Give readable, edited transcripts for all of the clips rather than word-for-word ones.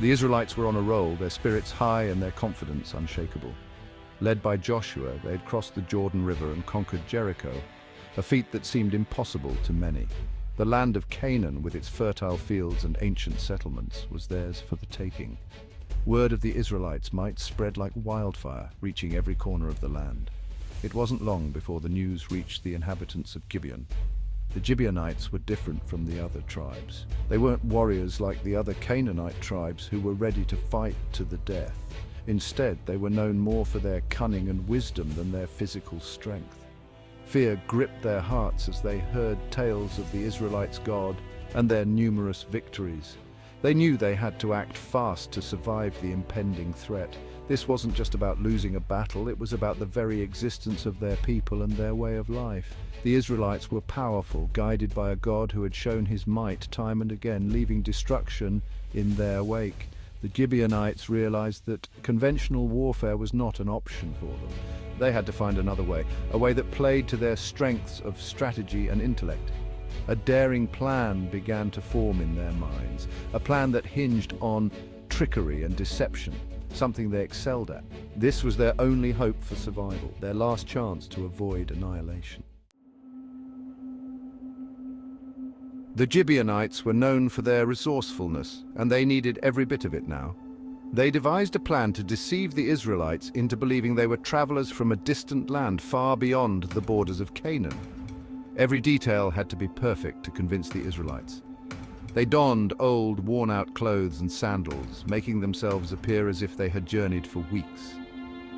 The Israelites were on a roll, their spirits high and their confidence unshakable. Led by Joshua, they had crossed the Jordan River and conquered Jericho, a feat that seemed impossible to many. The land of Canaan, with its fertile fields and ancient settlements, was theirs for the taking. Word of the Israelites' might spread like wildfire, reaching every corner of the land. It wasn't long before the news reached the inhabitants of Gibeon. The Gibeonites were different from the other tribes. They weren't warriors like the other Canaanite tribes who were ready to fight to the death. Instead, they were known more for their cunning and wisdom than their physical strength. Fear gripped their hearts as they heard tales of the Israelites' God and their numerous victories. They knew they had to act fast to survive the impending threat. This wasn't just about losing a battle, it was about the very existence of their people and their way of life. The Israelites were powerful, guided by a God who had shown his might time and again, leaving destruction in their wake. The Gibeonites realized that conventional warfare was not an option for them. They had to find another way, a way that played to their strengths of strategy and intellect. A daring plan began to form in their minds, a plan that hinged on trickery and deception, something they excelled at. This was their only hope for survival, their last chance to avoid annihilation. The Gibeonites were known for their resourcefulness, and they needed every bit of it now. They devised a plan to deceive the Israelites into believing they were travelers from a distant land far beyond the borders of Canaan. Every detail had to be perfect to convince the Israelites. They donned old, worn-out clothes and sandals, making themselves appear as if they had journeyed for weeks.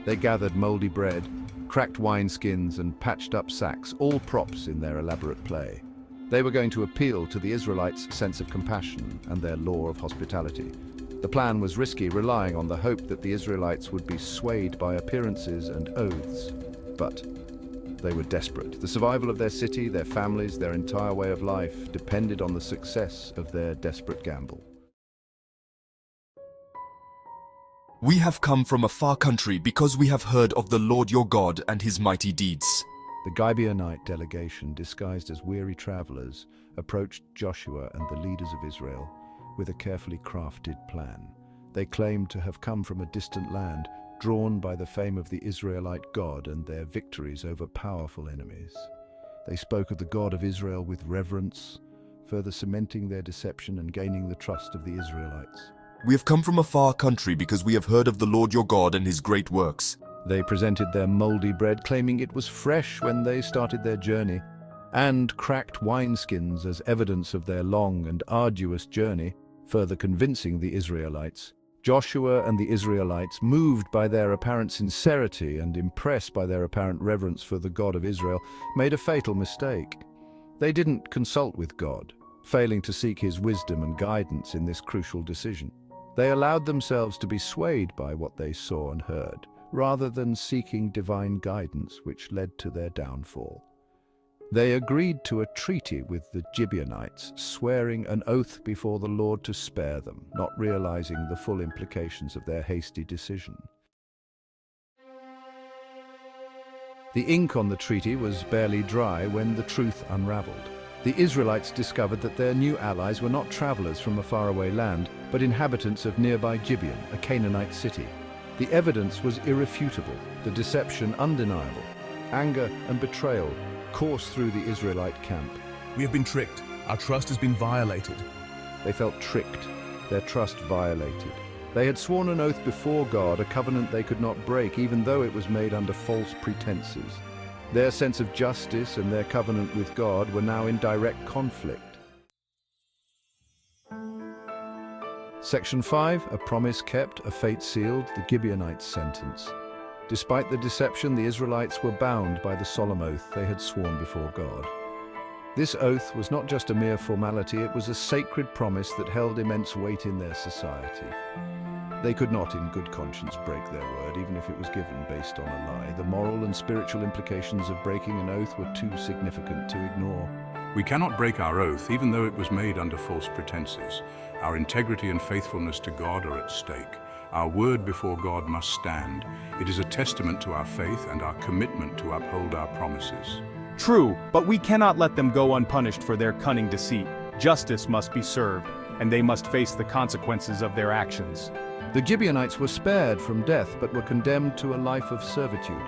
They gathered moldy bread, cracked wineskins, and patched-up sacks, all props in their elaborate play. They were going to appeal to the Israelites' sense of compassion and their law of hospitality. The plan was risky, relying on the hope that the Israelites would be swayed by appearances and oaths. But they were desperate. The survival of their city, their families, their entire way of life depended on the success of their desperate gamble. We have come from a far country because we have heard of the Lord your God and his mighty deeds. The Gibeonite delegation, disguised as weary travelers, approached Joshua and the leaders of Israel with a carefully crafted plan. They claimed to have come from a distant land, drawn by the fame of the Israelite God and their victories over powerful enemies. They spoke of the God of Israel with reverence, further cementing their deception and gaining the trust of the Israelites. We have come from a far country because we have heard of the Lord your God and his great works. They presented their moldy bread, claiming it was fresh when they started their journey, and cracked wineskins as evidence of their long and arduous journey, further convincing the Israelites. Joshua and the Israelites, moved by their apparent sincerity and impressed by their apparent reverence for the God of Israel, made a fatal mistake. They didn't consult with God, failing to seek his wisdom and guidance in this crucial decision. They allowed themselves to be swayed by what they saw and heard, rather than seeking divine guidance, which led to their downfall. They agreed to a treaty with the Gibeonites, swearing an oath before the Lord to spare them, not realizing the full implications of their hasty decision. The ink on the treaty was barely dry when the truth unraveled. The Israelites discovered that their new allies were not travelers from a faraway land, but inhabitants of nearby Gibeon, a Canaanite city. The evidence was irrefutable, the deception undeniable. Anger and betrayal coursed through the Israelite camp. We have been tricked. Our trust has been violated. They felt tricked, their trust violated. They had sworn an oath before God, a covenant they could not break, even though it was made under false pretenses. Their sense of justice and their covenant with God were now in direct conflict. Section 5, a promise kept, a fate sealed, the Gibeonites' sentence. Despite the deception, the Israelites were bound by the solemn oath they had sworn before God. This oath was not just a mere formality, it was a sacred promise that held immense weight in their society. They could not, in good conscience, break their word, even if it was given based on a lie. The moral and spiritual implications of breaking an oath were too significant to ignore. We cannot break our oath, even though it was made under false pretenses. Our integrity and faithfulness to God are at stake. Our word before God must stand. It is a testament to our faith and our commitment to uphold our promises. True, but we cannot let them go unpunished for their cunning deceit. Justice must be served. and they must face the consequences of their actions. The Gibeonites were spared from death but were condemned to a life of servitude.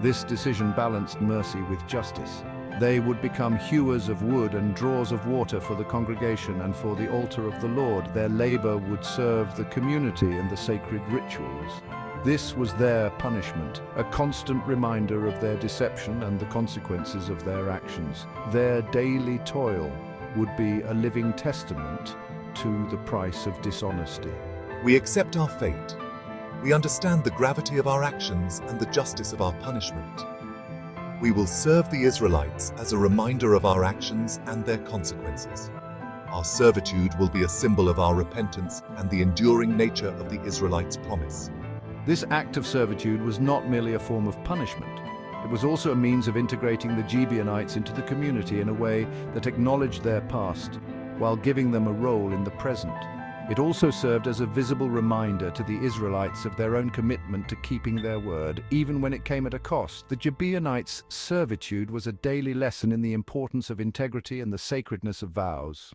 This decision balanced mercy with justice. They would become hewers of wood and drawers of water for the congregation and for the altar of the Lord. Their labor would serve the community and the sacred rituals. This was their punishment, a constant reminder of their deception and the consequences of their actions. Their daily toil would be a living testament to the price of dishonesty. We accept our fate. We understand the gravity of our actions and the justice of our punishment. We will serve the Israelites as a reminder of our actions and their consequences. Our servitude will be a symbol of our repentance and the enduring nature of the Israelites' promise. This act of servitude was not merely a form of punishment. It was also a means of integrating the Gibeonites into the community in a way that acknowledged their past, while giving them a role in the present. It also served as a visible reminder to the Israelites of their own commitment to keeping their word, even when it came at a cost. The Gibeonites' servitude was a daily lesson in the importance of integrity and the sacredness of vows.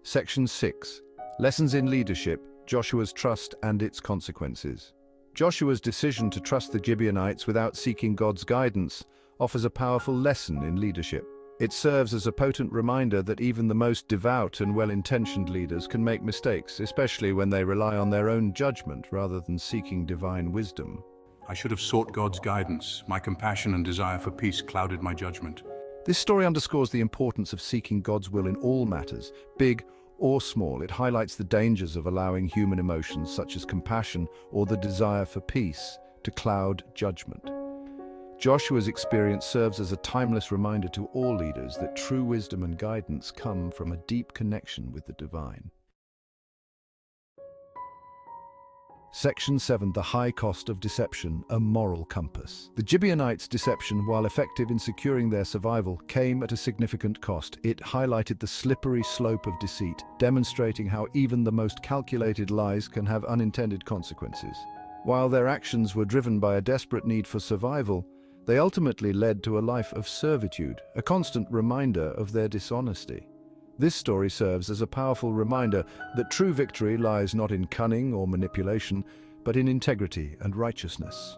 Section 6. Lessons in Leadership, Joshua's Trust and its Consequences. Joshua's decision to trust the Gibeonites without seeking God's guidance offers a powerful lesson in leadership. It serves as a potent reminder that even the most devout and well-intentioned leaders can make mistakes, especially when they rely on their own judgment rather than seeking divine wisdom. I should have sought God's guidance. My compassion and desire for peace clouded my judgment. This story underscores the importance of seeking God's will in all matters, big or small. It highlights the dangers of allowing human emotions such as compassion or the desire for peace to cloud judgment. Joshua's experience serves as a timeless reminder to all leaders that true wisdom and guidance come from a deep connection with the divine. Section 7. The High Cost of Deception, a Moral Compass. The Gibeonites' deception, while effective in securing their survival, came at a significant cost. It highlighted the slippery slope of deceit, demonstrating how even the most calculated lies can have unintended consequences. While their actions were driven by a desperate need for survival, they ultimately led to a life of servitude, a constant reminder of their dishonesty. This story serves as a powerful reminder that true victory lies not in cunning or manipulation, but in integrity and righteousness.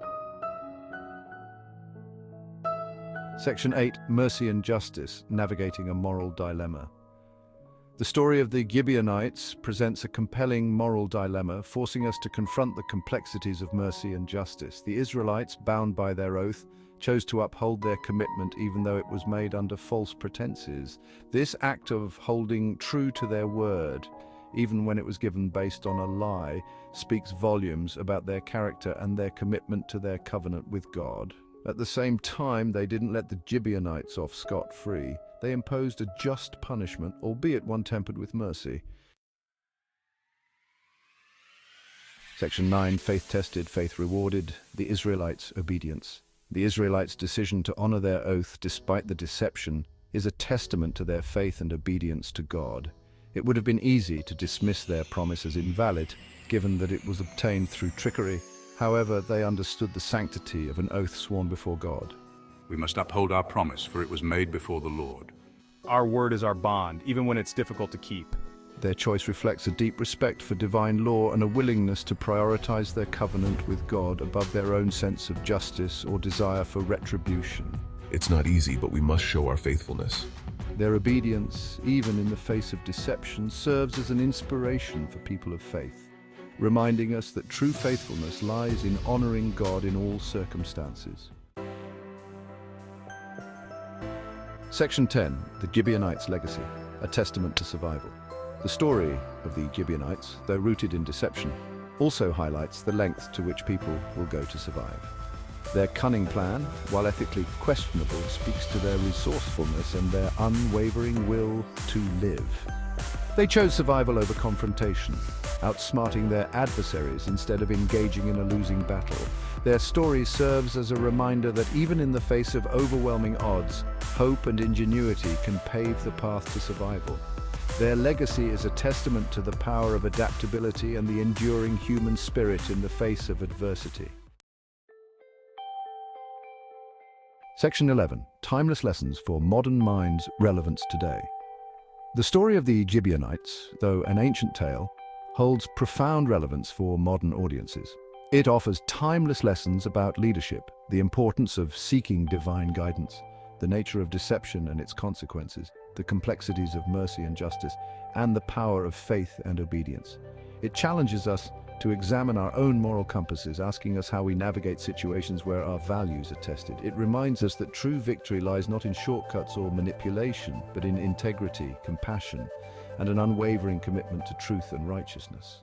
Section 8. Mercy and Justice, Navigating a Moral Dilemma. The story of the Gibeonites presents a compelling moral dilemma, forcing us to confront the complexities of mercy and justice. The Israelites, bound by their oath, chose to uphold their commitment even though it was made under false pretenses. This act of holding true to their word, even when it was given based on a lie, speaks volumes about their character and their commitment to their covenant with God. At the same time, they didn't let the Gibeonites off scot-free. They imposed a just punishment, albeit one tempered with mercy. Section 9. Faith tested, faith rewarded, the Israelites' obedience. The Israelites' decision to honor their oath despite the deception is a testament to their faith and obedience to God. It would have been easy to dismiss their promise as invalid, given that it was obtained through trickery. However, they understood the sanctity of an oath sworn before God. We must uphold our promise, for it was made before the Lord. Our word is our bond, even when it's difficult to keep. Their choice reflects a deep respect for divine law and a willingness to prioritize their covenant with God above their own sense of justice or desire for retribution. It's not easy, but we must show our faithfulness. Their obedience, even in the face of deception, serves as an inspiration for people of faith, reminding us that true faithfulness lies in honoring God in all circumstances. Section 10. The Gibeonites' Legacy, a testament to survival. The story of the Gibeonites, though rooted in deception, also highlights the length to which people will go to survive. Their cunning plan, while ethically questionable, speaks to their resourcefulness and their unwavering will to live. They chose survival over confrontation, outsmarting their adversaries instead of engaging in a losing battle. Their story serves as a reminder that even in the face of overwhelming odds, hope and ingenuity can pave the path to survival. Their legacy is a testament to the power of adaptability and the enduring human spirit in the face of adversity. Section 11. Timeless Lessons for Modern Minds' Relevance Today. The story of the Gibeonites, though an ancient tale, holds profound relevance for modern audiences. It offers timeless lessons about leadership, the importance of seeking divine guidance, the nature of deception and its consequences, the complexities of mercy and justice, and the power of faith and obedience. It challenges us to examine our own moral compasses, asking us how we navigate situations where our values are tested. It reminds us that true victory lies not in shortcuts or manipulation, but in integrity, compassion, and an unwavering commitment to truth and righteousness.